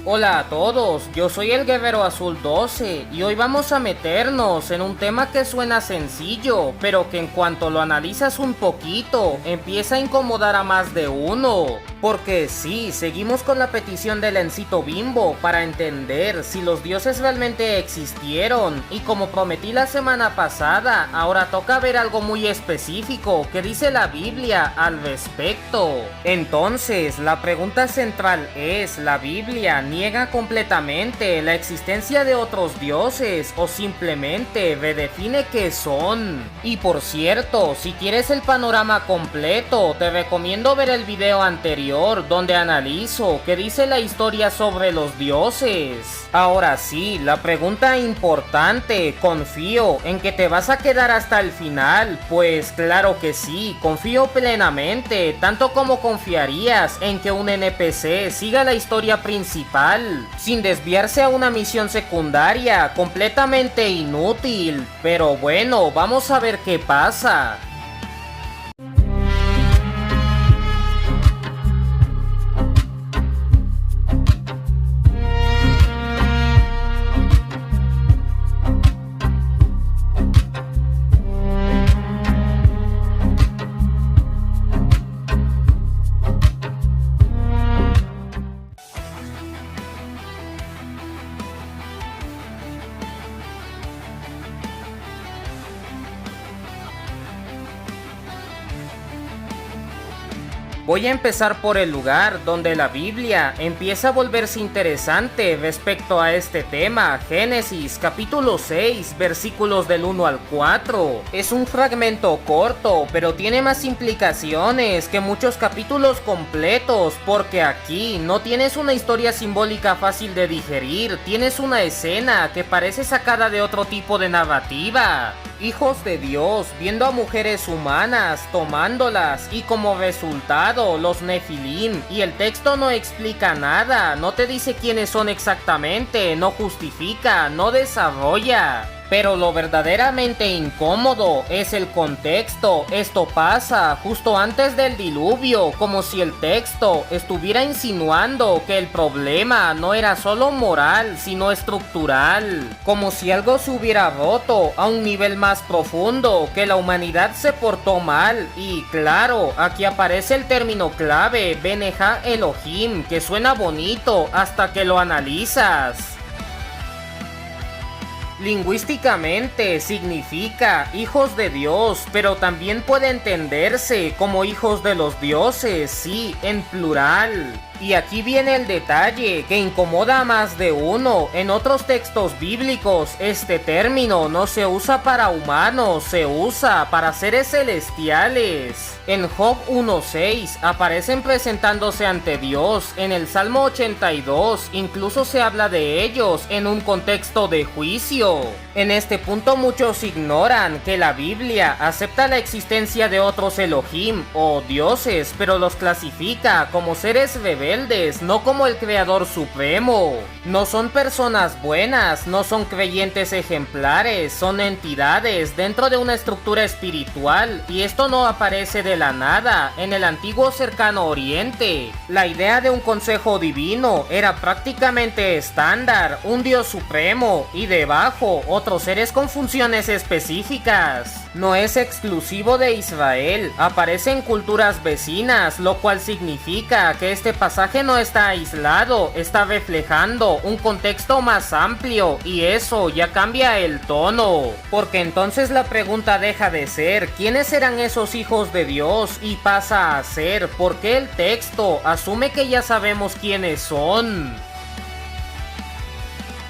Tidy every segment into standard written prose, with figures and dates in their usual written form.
Hola a todos, yo soy el Guerrero Azul 12 y hoy vamos a meternos en un tema que suena sencillo, pero que en cuanto lo analizas un poquito, empieza a incomodar a más de uno. Porque sí, seguimos con la petición del Encito Bimbo para entender si los dioses realmente existieron, y como prometí la semana pasada, ahora toca ver algo muy específico que dice la Biblia al respecto. Entonces, la pregunta central es, ¿la Biblia niega completamente la existencia de otros dioses o simplemente redefine qué son? Y por cierto, si quieres el panorama completo, te recomiendo ver el video anterior donde analizo qué dice la historia sobre los dioses. Ahora sí, la pregunta importante, ¿confío en que te vas a quedar hasta el final? Pues claro que sí, confío plenamente, tanto como confiarías en que un NPC siga la historia principal, sin desviarse a una misión secundaria completamente inútil. Pero bueno, vamos a ver qué pasa. Voy a empezar por el lugar donde la Biblia empieza a volverse interesante respecto a este tema. Génesis capítulo 6 versículos del 1 al 4. Es un fragmento corto, pero tiene más implicaciones que muchos capítulos completos, porque aquí no tienes una historia simbólica fácil de digerir, tienes una escena que parece sacada de otro tipo de narrativa. Hijos de Dios viendo a mujeres humanas, tomándolas, y como resultado los Nefilim, y el texto no explica nada, no te dice quiénes son exactamente, no justifica, no desarrolla. Pero lo verdaderamente incómodo es el contexto. Esto pasa justo antes del diluvio, como si el texto estuviera insinuando que el problema no era solo moral, sino estructural. Como si algo se hubiera roto a un nivel más profundo, que la humanidad se portó mal. Y claro, aquí aparece el término clave, Beneja Elohim, que suena bonito hasta que lo analizas. Lingüísticamente significa hijos de Dios, pero también puede entenderse como hijos de los dioses, sí, en plural. Y aquí viene el detalle que incomoda a más de uno. En otros textos bíblicos, este término no se usa para humanos, se usa para seres celestiales. En Job 1:6 aparecen presentándose ante Dios. En el Salmo 82 incluso se habla de ellos en un contexto de juicio. En este punto muchos ignoran que la Biblia acepta la existencia de otros Elohim o dioses, pero los clasifica como seres rebeldes, no como el creador supremo. No son personas buenas, no son creyentes ejemplares, son entidades dentro de una estructura espiritual, y esto no aparece de la nada. En el antiguo cercano oriente, la idea de un consejo divino era prácticamente estándar, un dios supremo y debajo otros seres con funciones específicas. No es exclusivo de Israel, aparece en culturas vecinas, lo cual significa que este pasaje no está aislado, está reflejando un contexto más amplio, y eso ya cambia el tono. Porque entonces la pregunta deja de ser ¿quiénes eran esos hijos de Dios? Y pasa a ser ¿por qué el texto asume que ya sabemos quiénes son?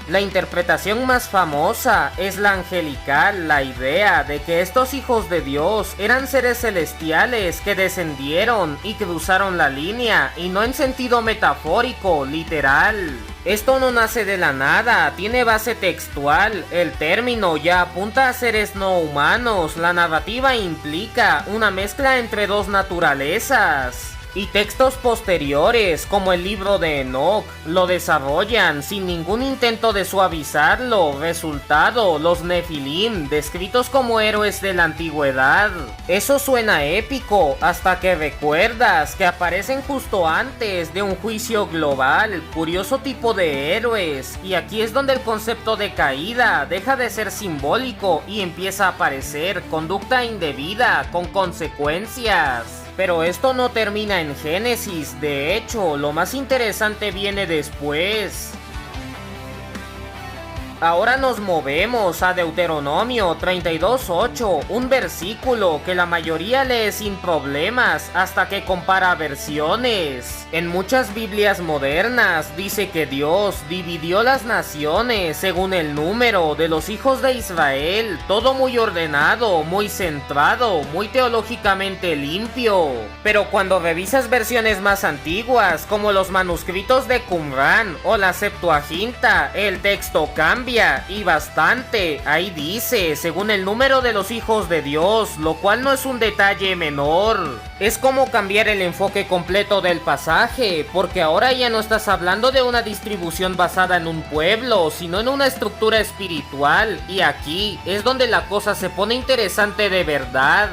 La interpretación más famosa es la angelical, la idea de que estos hijos de Dios eran seres celestiales que descendieron y cruzaron la línea, y no en sentido metafórico, literal. Esto no nace de la nada, tiene base textual, el término ya apunta a seres no humanos, la narrativa implica una mezcla entre dos naturalezas. Y textos posteriores, como el libro de Enoch, lo desarrollan sin ningún intento de suavizarlo. Resultado, los Nefilim, descritos como héroes de la antigüedad. Eso suena épico, hasta que recuerdas que aparecen justo antes de un juicio global, curioso tipo de héroes. Y aquí es donde el concepto de caída deja de ser simbólico y empieza a aparecer conducta indebida con consecuencias. Pero esto no termina en Génesis, de hecho, lo más interesante viene después. Ahora nos movemos a Deuteronomio 32:8, un versículo que la mayoría lee sin problemas hasta que compara versiones. En muchas Biblias modernas dice que Dios dividió las naciones según el número de los hijos de Israel, todo muy ordenado, muy centrado, muy teológicamente limpio. Pero cuando revisas versiones más antiguas, como los manuscritos de Qumran o la Septuaginta, el texto cambia. Y bastante. Ahí dice, según el número de los hijos de Dios, lo cual no es un detalle menor. Es como cambiar el enfoque completo del pasaje, porque ahora ya no estás hablando de una distribución basada en un pueblo, sino en una estructura espiritual, y aquí es donde la cosa se pone interesante de verdad.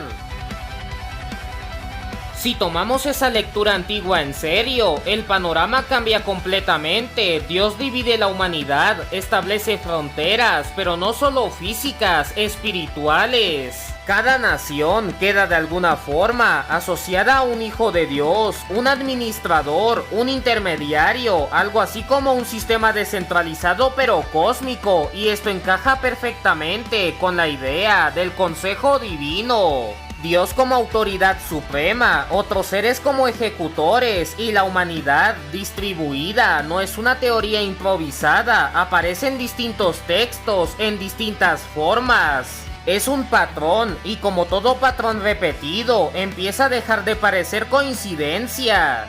Si tomamos esa lectura antigua en serio, el panorama cambia completamente. Dios divide la humanidad, establece fronteras, pero no solo físicas, espirituales. Cada nación queda de alguna forma asociada a un hijo de Dios, un administrador, un intermediario, algo así como un sistema descentralizado pero cósmico, y esto encaja perfectamente con la idea del consejo divino. Dios como autoridad suprema, otros seres como ejecutores y la humanidad distribuida. No es una teoría improvisada, aparece en distintos textos, en distintas formas. Es un patrón y como todo patrón repetido, empieza a dejar de parecer coincidencia.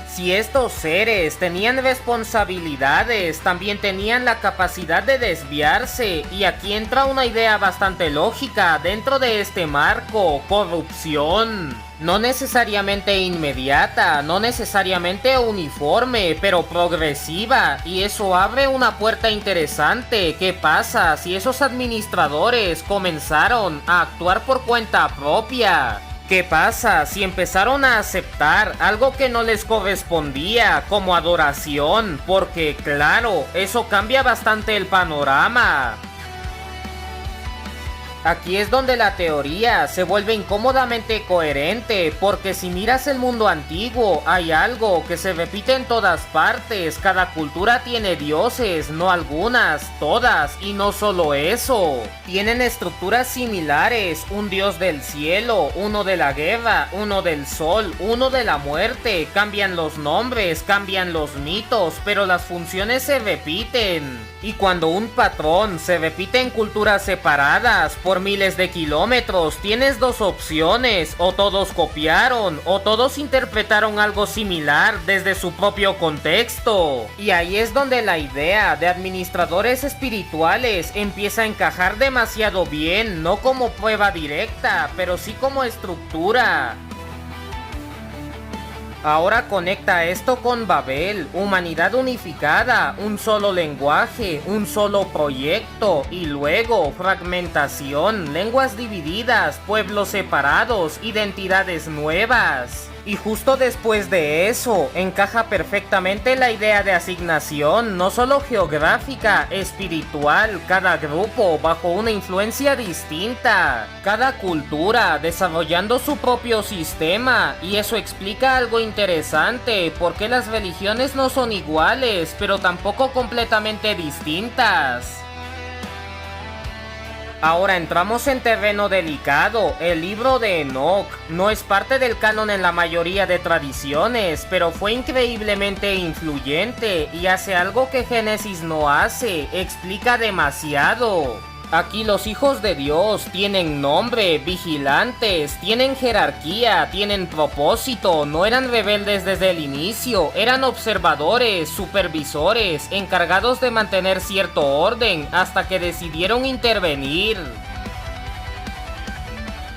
Si estos seres tenían responsabilidades, también tenían la capacidad de desviarse, y aquí entra una idea bastante lógica dentro de este marco: corrupción. No necesariamente inmediata, no necesariamente uniforme, pero progresiva, y eso abre una puerta interesante. ¿Qué pasa si esos administradores comenzaron a actuar por cuenta propia? ¿Qué pasa si empezaron a aceptar algo que no les correspondía como adoración? Porque claro, eso cambia bastante el panorama. Aquí es donde la teoría se vuelve incómodamente coherente, porque si miras el mundo antiguo, hay algo que se repite en todas partes. Cada cultura tiene dioses, no algunas, todas, y no solo eso. Tienen estructuras similares, un dios del cielo, uno de la guerra, uno del sol, uno de la muerte. Cambian los nombres, cambian los mitos, pero las funciones se repiten. Y cuando un patrón se repite en culturas separadas por miles de kilómetros, tienes dos opciones: o todos copiaron, o todos interpretaron algo similar desde su propio contexto. Y ahí es donde la idea de administradores espirituales empieza a encajar demasiado bien, no como prueba directa, pero sí como estructura. Ahora conecta esto con Babel, humanidad unificada, un solo lenguaje, un solo proyecto, y luego fragmentación, lenguas divididas, pueblos separados, identidades nuevas. Y justo después de eso, encaja perfectamente la idea de asignación, no solo geográfica, espiritual, cada grupo bajo una influencia distinta, cada cultura desarrollando su propio sistema, y eso explica algo interesante: por qué las religiones no son iguales, pero tampoco completamente distintas. Ahora entramos en terreno delicado. El libro de Enoch no es parte del canon en la mayoría de tradiciones, pero fue increíblemente influyente y hace algo que Génesis no hace: explica demasiado. Aquí los hijos de Dios tienen nombre, vigilantes, tienen jerarquía, tienen propósito, no eran rebeldes desde el inicio, eran observadores, supervisores, encargados de mantener cierto orden hasta que decidieron intervenir.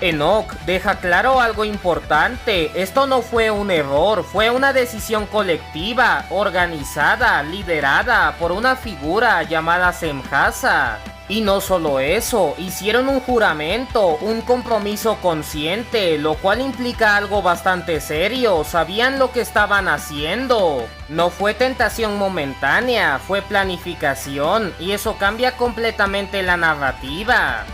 Enoch deja claro algo importante: esto no fue un error, fue una decisión colectiva, organizada, liderada por una figura llamada Semjasa. Y no solo eso, hicieron un juramento, un compromiso consciente, lo cual implica algo bastante serio. Sabían lo que estaban haciendo. No fue tentación momentánea, fue planificación, y eso cambia completamente la narrativa.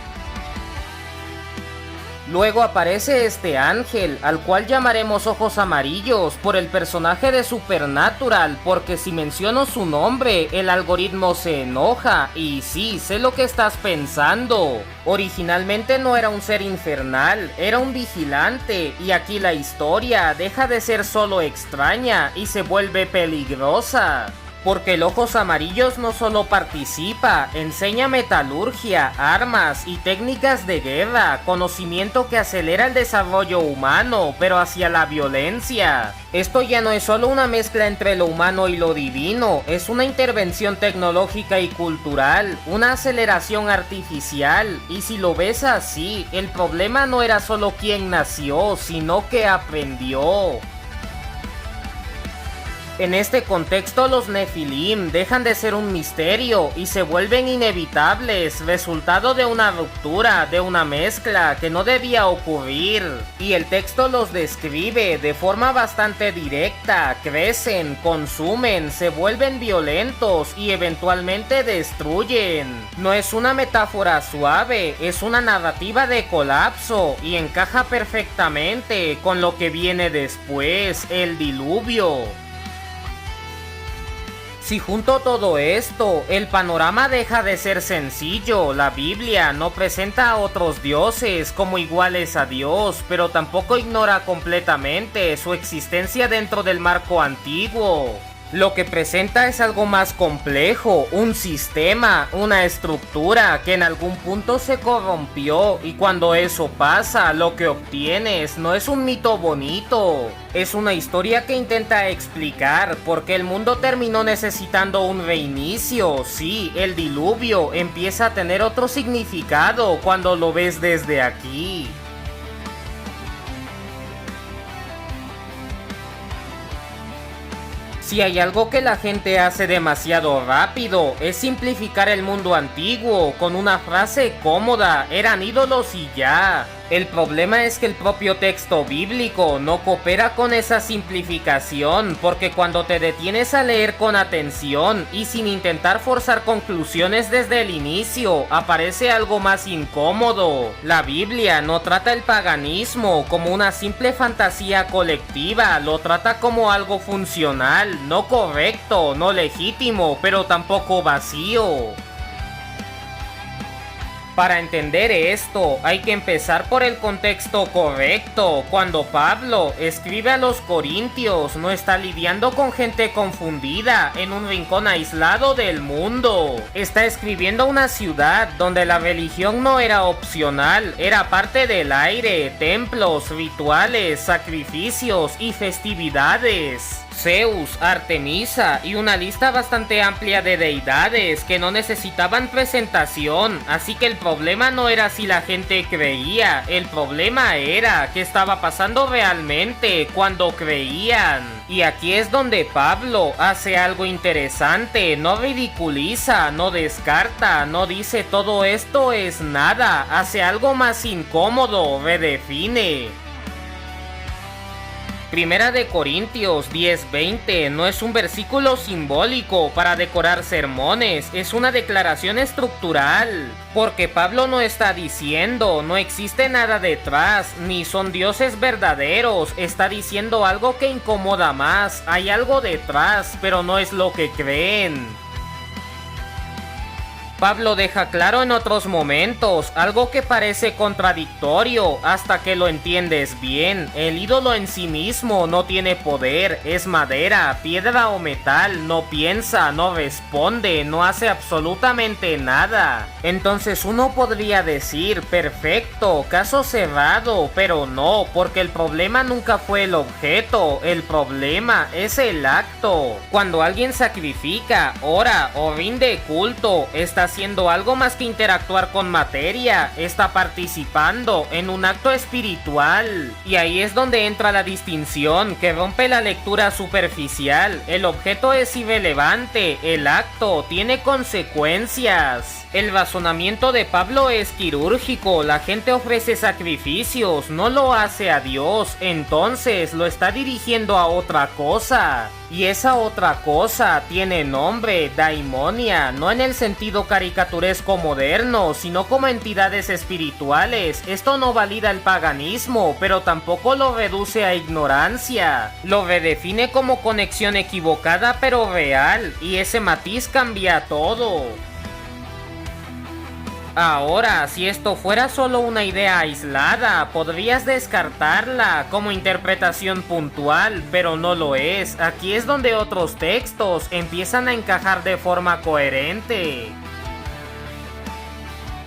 Luego aparece este ángel, al cual llamaremos Ojos Amarillos, por el personaje de Supernatural, porque si menciono su nombre, el algoritmo se enoja, y sí, sé lo que estás pensando. Originalmente no era un ser infernal, era un vigilante, y aquí la historia deja de ser solo extraña y se vuelve peligrosa. Porque el Ojos Amarillos no solo participa, enseña metalurgia, armas y técnicas de guerra, conocimiento que acelera el desarrollo humano, pero hacia la violencia. Esto ya no es solo una mezcla entre lo humano y lo divino, es una intervención tecnológica y cultural, una aceleración artificial, y si lo ves así, el problema no era solo quién nació, sino que aprendió. En este contexto, los Nefilim dejan de ser un misterio y se vuelven inevitables, resultado de una ruptura, de una mezcla que no debía ocurrir. Y el texto los describe de forma bastante directa: crecen, consumen, se vuelven violentos y eventualmente destruyen. No es una metáfora suave, es una narrativa de colapso y encaja perfectamente con lo que viene después, el diluvio. Si junto todo esto, el panorama deja de ser sencillo. La Biblia no presenta a otros dioses como iguales a Dios, pero tampoco ignora completamente su existencia dentro del marco antiguo. Lo que presenta es algo más complejo, un sistema, una estructura que en algún punto se corrompió, y cuando eso pasa, lo que obtienes no es un mito bonito, es una historia que intenta explicar por qué el mundo terminó necesitando un reinicio. Sí, el diluvio empieza a tener otro significado cuando lo ves desde aquí. Si hay algo que la gente hace demasiado rápido, es simplificar el mundo antiguo con una frase cómoda: eran ídolos y ya. El problema es que el propio texto bíblico no coopera con esa simplificación, porque cuando te detienes a leer con atención y sin intentar forzar conclusiones desde el inicio, aparece algo más incómodo. La Biblia no trata el paganismo como una simple fantasía colectiva, lo trata como algo funcional, no correcto, no legítimo, pero tampoco vacío. Para entender esto, hay que empezar por el contexto correcto. Cuando Pablo escribe a los Corintios, no está lidiando con gente confundida en un rincón aislado del mundo. Está escribiendo a una ciudad donde la religión no era opcional, era parte del aire: templos, rituales, sacrificios y festividades. Zeus, Artemisa y una lista bastante amplia de deidades que no necesitaban presentación, así que el problema no era si la gente creía, el problema era qué estaba pasando realmente cuando creían. Y aquí es donde Pablo hace algo interesante: no ridiculiza, no descarta, no dice todo esto es nada, hace algo más incómodo, redefine. Primera de Corintios 10:20 no es un versículo simbólico para decorar sermones, es una declaración estructural. Porque Pablo no está diciendo no existe nada detrás, ni son dioses verdaderos, está diciendo algo que incomoda más: hay algo detrás, pero no es lo que creen. Pablo deja claro en otros momentos algo que parece contradictorio hasta que lo entiendes bien: el ídolo en sí mismo no tiene poder, es madera, piedra o metal, no piensa, no responde, no hace absolutamente nada. Entonces uno podría decir: perfecto, caso cerrado, pero no, porque el problema nunca fue el objeto, el problema es el acto. Cuando alguien sacrifica, ora o rinde culto, está haciendo algo más que interactuar con materia, está participando en un acto espiritual. Y ahí es donde entra la distinción que rompe la lectura superficial. El objeto es irrelevante, el acto tiene consecuencias. El razonamiento de Pablo es quirúrgico, la gente ofrece sacrificios, no lo hace a Dios, entonces lo está dirigiendo a otra cosa. Y esa otra cosa tiene nombre, daimonia, no en el sentido caricaturesco moderno, sino como entidades espirituales. Esto no valida el paganismo, pero tampoco lo reduce a ignorancia. Lo redefine como conexión equivocada pero real, y ese matiz cambia todo. Ahora, si esto fuera solo una idea aislada, podrías descartarla como interpretación puntual, pero no lo es. Aquí es donde otros textos empiezan a encajar de forma coherente.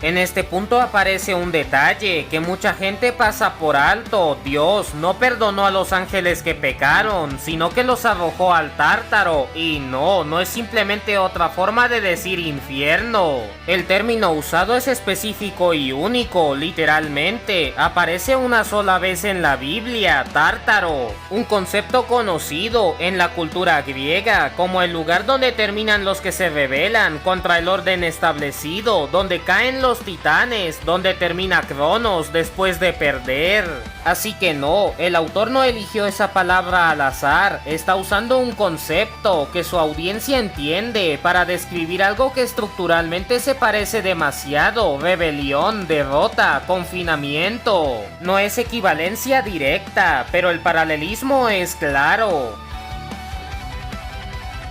En este punto aparece un detalle que mucha gente pasa por alto. Dios no perdonó a los ángeles que pecaron, sino que los arrojó al Tártaro. Y no es simplemente otra forma de decir infierno. El término usado es específico y único, literalmente. Aparece una sola vez en la Biblia, Tártaro. Un concepto conocido en la cultura griega como el lugar donde terminan los que se rebelan contra el orden establecido, donde caen los titanes, donde termina Cronos después de perder. Así que no, el autor no eligió esa palabra al azar, está usando un concepto que su audiencia entiende para describir algo que estructuralmente se parece demasiado: rebelión, derrota, confinamiento. No es equivalencia directa, pero el paralelismo es claro.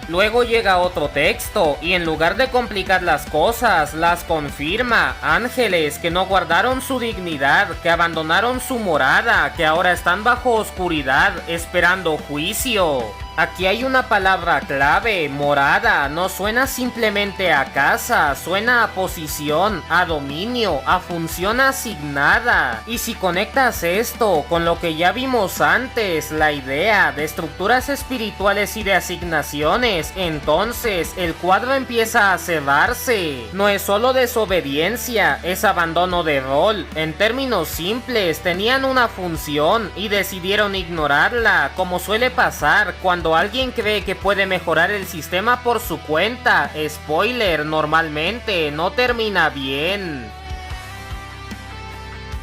Luego llega otro texto, y en lugar de complicar las cosas, las confirma. Ángeles que no guardaron su dignidad, que abandonaron su morada, que ahora están bajo oscuridad, esperando juicio. Aquí hay una palabra clave, morada, no suena simplemente a casa, suena a posición, a dominio, a función asignada. Y si conectas esto con lo que ya vimos antes, la idea de estructuras espirituales y de asignaciones, entonces el cuadro empieza a cerrarse. No es solo desobediencia, es abandono de rol. En términos simples, tenían una función y decidieron ignorarla, como suele pasar cuando alguien cree que puede mejorar el sistema por su cuenta. Spoiler, normalmente no termina bien.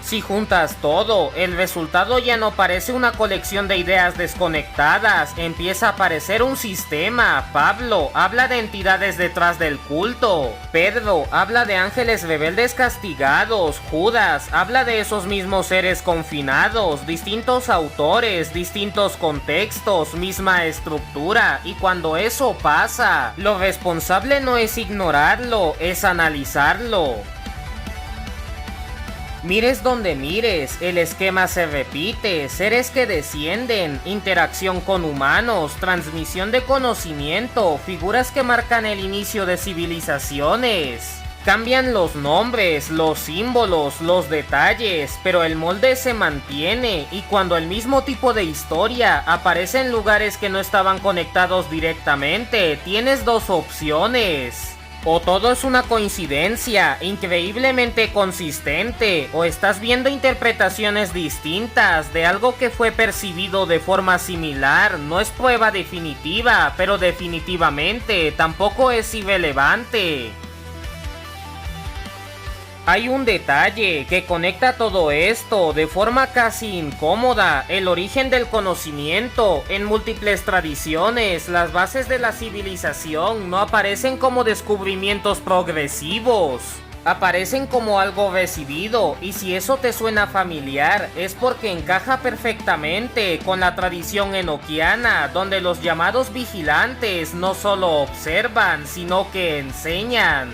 Si juntas todo, el resultado ya no parece una colección de ideas desconectadas, empieza a parecer un sistema. Pablo habla de entidades detrás del culto, Pedro habla de ángeles rebeldes castigados, Judas habla de esos mismos seres confinados, distintos autores, distintos contextos, misma estructura. Y cuando eso pasa, lo responsable no es ignorarlo, es analizarlo. Mires donde mires, el esquema se repite: seres que descienden, interacción con humanos, transmisión de conocimiento, figuras que marcan el inicio de civilizaciones. Cambian los nombres, los símbolos, los detalles, pero el molde se mantiene, y cuando el mismo tipo de historia aparece en lugares que no estaban conectados directamente, tienes dos opciones. O todo es una coincidencia increíblemente consistente, o estás viendo interpretaciones distintas de algo que fue percibido de forma similar. No es prueba definitiva, pero definitivamente tampoco es irrelevante. Hay un detalle que conecta todo esto de forma casi incómoda: el origen del conocimiento. En múltiples tradiciones, las bases de la civilización no aparecen como descubrimientos progresivos, aparecen como algo recibido, y si eso te suena familiar, es porque encaja perfectamente con la tradición enoquiana, donde los llamados vigilantes no solo observan, sino que enseñan.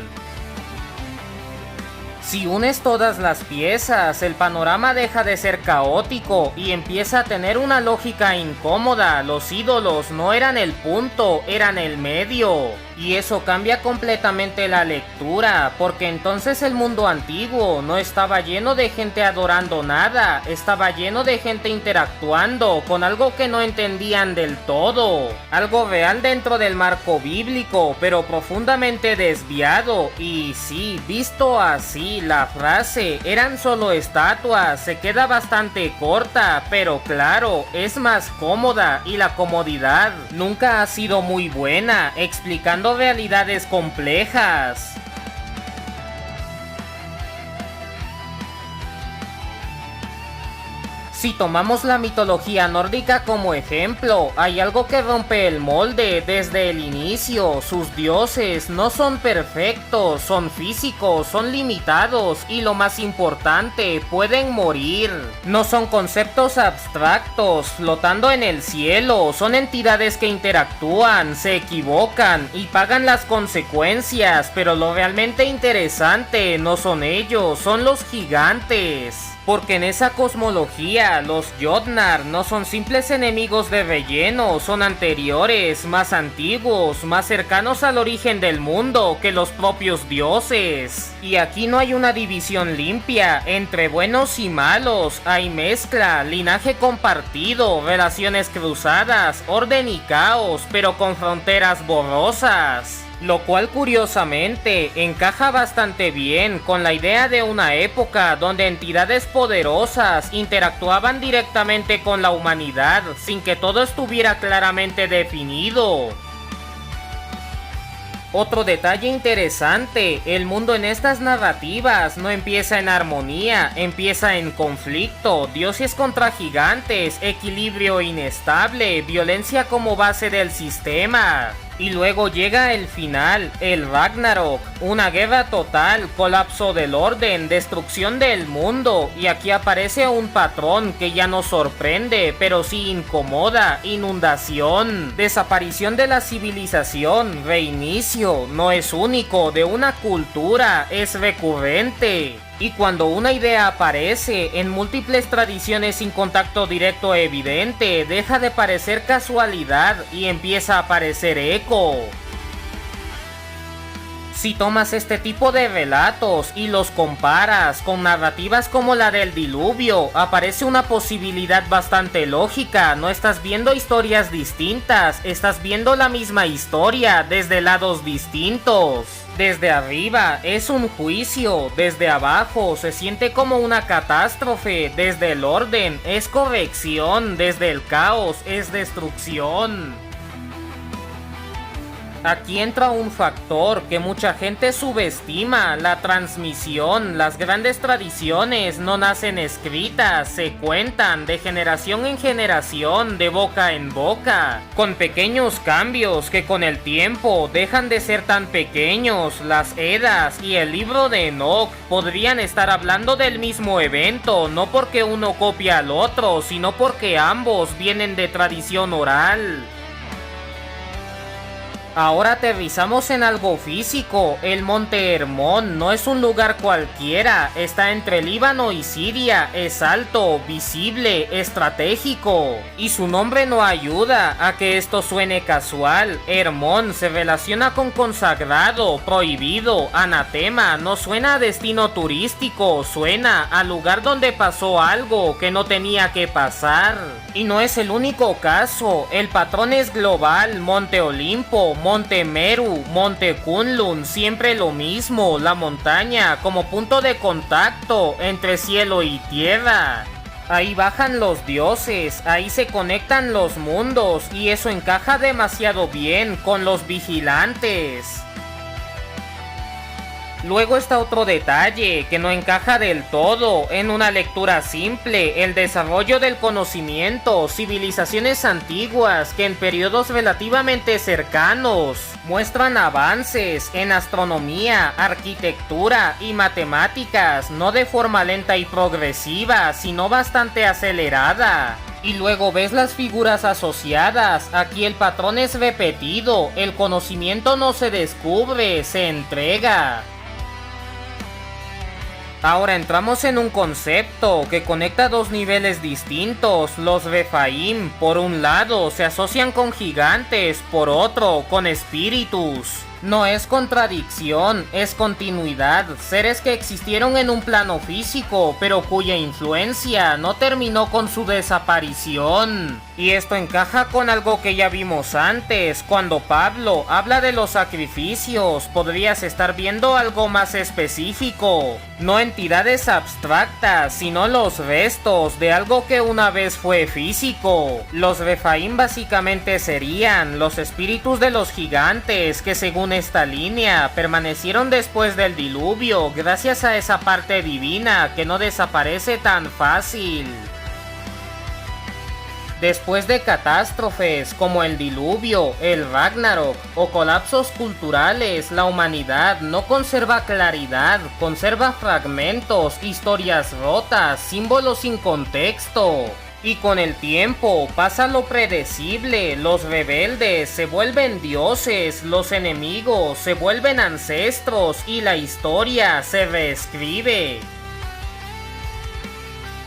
Si unes todas las piezas, el panorama deja de ser caótico y empieza a tener una lógica incómoda. Los ídolos no eran el punto, eran el medio. Y eso cambia completamente la lectura, porque entonces el mundo antiguo no estaba lleno de gente adorando nada, estaba lleno de gente interactuando con algo que no entendían del todo, algo real dentro del marco bíblico, pero profundamente desviado. Y sí, visto así, la frase "eran solo estatuas" se queda bastante corta, pero claro, es más cómoda, y la comodidad nunca ha sido muy buena, explicando realidades complejas. Si tomamos la mitología nórdica como ejemplo, hay algo que rompe el molde desde el inicio. Sus dioses no son perfectos, son físicos, son limitados y, lo más importante, pueden morir. No son conceptos abstractos flotando en el cielo, son entidades que interactúan, se equivocan y pagan las consecuencias, pero lo realmente interesante no son ellos, son los gigantes. Porque en esa cosmología, los Jotnar no son simples enemigos de relleno, son anteriores, más antiguos, más cercanos al origen del mundo que los propios dioses. Y aquí no hay una división limpia entre buenos y malos, hay mezcla, linaje compartido, relaciones cruzadas, orden y caos, pero con fronteras borrosas. Lo cual curiosamente encaja bastante bien con la idea de una época donde entidades poderosas interactuaban directamente con la humanidad sin que todo estuviera claramente definido. Otro detalle interesante, el mundo en estas narrativas no empieza en armonía, empieza en conflicto, dioses contra gigantes, equilibrio inestable, violencia como base del sistema. Y luego llega el final, el Ragnarok, una guerra total, colapso del orden, destrucción del mundo, y aquí aparece un patrón que ya no sorprende, pero sí incomoda: inundación, desaparición de la civilización, reinicio, no es único de una cultura, es recurrente. Y cuando una idea aparece en múltiples tradiciones sin contacto directo evidente, deja de parecer casualidad y empieza a parecer eco. Si tomas este tipo de relatos y los comparas con narrativas como la del diluvio, aparece una posibilidad bastante lógica. No estás viendo historias distintas, estás viendo la misma historia desde lados distintos. Desde arriba es un juicio, desde abajo se siente como una catástrofe, desde el orden es corrección, desde el caos es destrucción. Aquí entra un factor que mucha gente subestima: la transmisión. Las grandes tradiciones no nacen escritas, se cuentan de generación en generación, de boca en boca, con pequeños cambios que con el tiempo dejan de ser tan pequeños. Las Edas y el libro de Enoch podrían estar hablando del mismo evento, no porque uno copia al otro, sino porque ambos vienen de tradición oral. Ahora aterrizamos en algo físico. El monte Hermón no es un lugar cualquiera, está entre Líbano y Siria, es alto, visible, estratégico. Y su nombre no ayuda a que esto suene casual. Hermón se relaciona con consagrado, prohibido, anatema, no suena a destino turístico, suena al lugar donde pasó algo que no tenía que pasar. Y no es el único caso, el patrón es global: Monte Olimpo, Monte Meru, Monte Kunlun, siempre lo mismo, la montaña como punto de contacto entre cielo y tierra. Ahí bajan los dioses, ahí se conectan los mundos, y eso encaja demasiado bien con los vigilantes. Luego está otro detalle que no encaja del todo en una lectura simple: el desarrollo del conocimiento. Civilizaciones antiguas que en periodos relativamente cercanos muestran avances en astronomía, arquitectura y matemáticas, no de forma lenta y progresiva, sino bastante acelerada. Y luego ves las figuras asociadas. Aquí el patrón es repetido, el conocimiento no se descubre, se entrega. Ahora entramos en un concepto que conecta dos niveles distintos. Los Rephaim, por un lado, se asocian con gigantes, por otro, con espíritus. No es contradicción, es continuidad, seres que existieron en un plano físico, pero cuya influencia no terminó con su desaparición. Y esto encaja con algo que ya vimos antes, cuando Pablo habla de los sacrificios, podrías estar viendo algo más específico. No entidades abstractas, sino los restos de algo que una vez fue físico. Los Rephaim básicamente serían los espíritus de los gigantes que, según esta línea, permanecieron después del diluvio gracias a esa parte divina que no desaparece tan fácil. Después de catástrofes como el diluvio, el Ragnarok o colapsos culturales, la humanidad no conserva claridad, conserva fragmentos, historias rotas, símbolos sin contexto. Y con el tiempo pasa lo predecible, los rebeldes se vuelven dioses, los enemigos se vuelven ancestros y la historia se reescribe.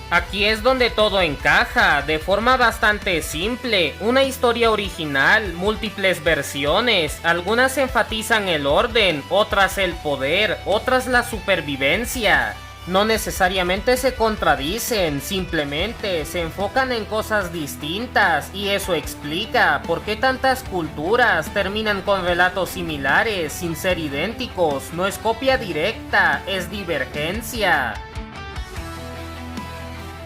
Aquí es donde todo encaja, de forma bastante simple, una historia original, múltiples versiones, algunas enfatizan el orden, otras el poder, otras la supervivencia. No necesariamente se contradicen, simplemente se enfocan en cosas distintas y eso explica por qué tantas culturas terminan con relatos similares sin ser idénticos. No es copia directa, es divergencia.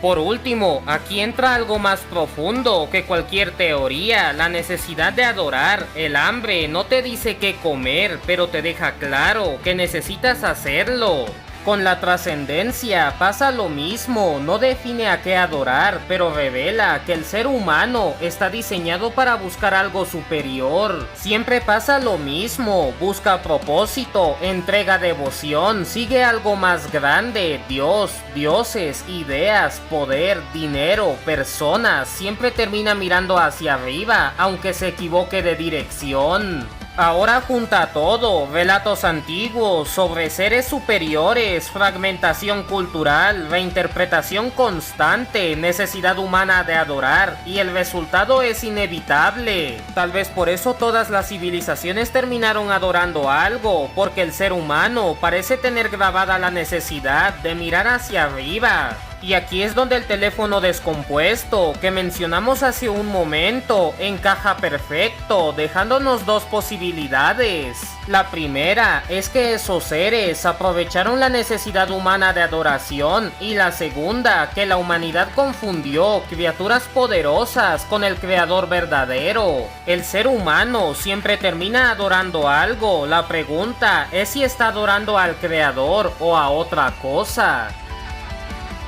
Por último, aquí entra algo más profundo que cualquier teoría, la necesidad de adorar. El hambre no te dice qué comer, pero te deja claro que necesitas hacerlo. Con la trascendencia pasa lo mismo, no define a qué adorar, pero revela que el ser humano está diseñado para buscar algo superior. Siempre pasa lo mismo, busca propósito, entrega devoción, sigue algo más grande, Dios, dioses, ideas, poder, dinero, personas, siempre termina mirando hacia arriba, aunque se equivoque de dirección. Ahora junta todo, relatos antiguos sobre seres superiores, fragmentación cultural, reinterpretación constante, necesidad humana de adorar, y el resultado es inevitable. Tal vez por eso todas las civilizaciones terminaron adorando algo, porque el ser humano parece tener grabada la necesidad de mirar hacia arriba. Y aquí es donde el teléfono descompuesto que mencionamos hace un momento encaja perfecto, dejándonos dos posibilidades. La primera es que esos seres aprovecharon la necesidad humana de adoración, y la segunda, que la humanidad confundió criaturas poderosas con el creador verdadero. El ser humano siempre termina adorando algo, la pregunta es si está adorando al creador o a otra cosa.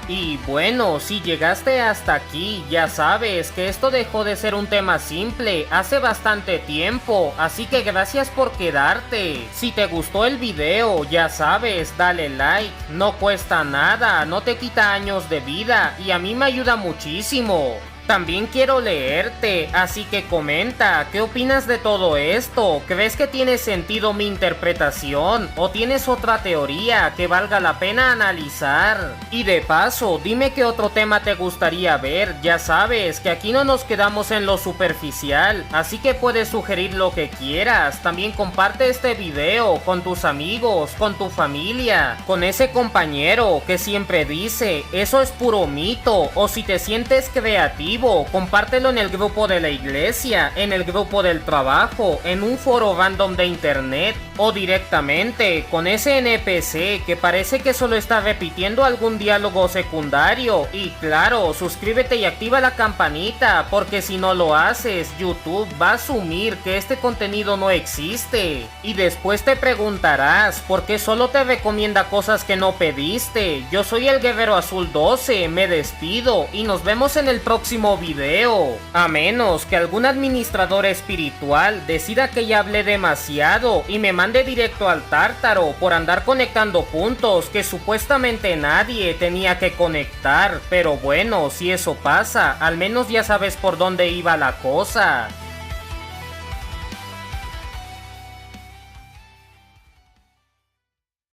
Y bueno, si llegaste hasta aquí, ya sabes que esto dejó de ser un tema simple hace bastante tiempo, así que gracias por quedarte. Si te gustó el video, ya sabes, dale like, no cuesta nada, no te quita años de vida y a mí me ayuda muchísimo. También quiero leerte, así que comenta, ¿qué opinas de todo esto? ¿Crees que tiene sentido mi interpretación? ¿O tienes otra teoría que valga la pena analizar? Y de paso, dime qué otro tema te gustaría ver, ya sabes que aquí no nos quedamos en lo superficial, así que puedes sugerir lo que quieras. También comparte este video con tus amigos, con tu familia, con ese compañero que siempre dice, eso es puro mito, o si te sientes creativo, compártelo en el grupo de la iglesia, en el grupo del trabajo, en un foro random de internet o directamente con ese NPC que parece que solo está repitiendo algún diálogo secundario. Y claro, suscríbete y activa la campanita, porque si no lo haces, YouTube va a asumir que este contenido no existe. Y después te preguntarás por qué solo te recomienda cosas que no pediste. Yo soy el Guerrero Azul 12, me despido y nos vemos en el próximo video, a menos que algún administrador espiritual decida que ya hablé demasiado y me mande directo al tártaro por andar conectando puntos que supuestamente nadie tenía que conectar. Pero bueno, si eso pasa, al menos ya sabes por dónde iba la cosa.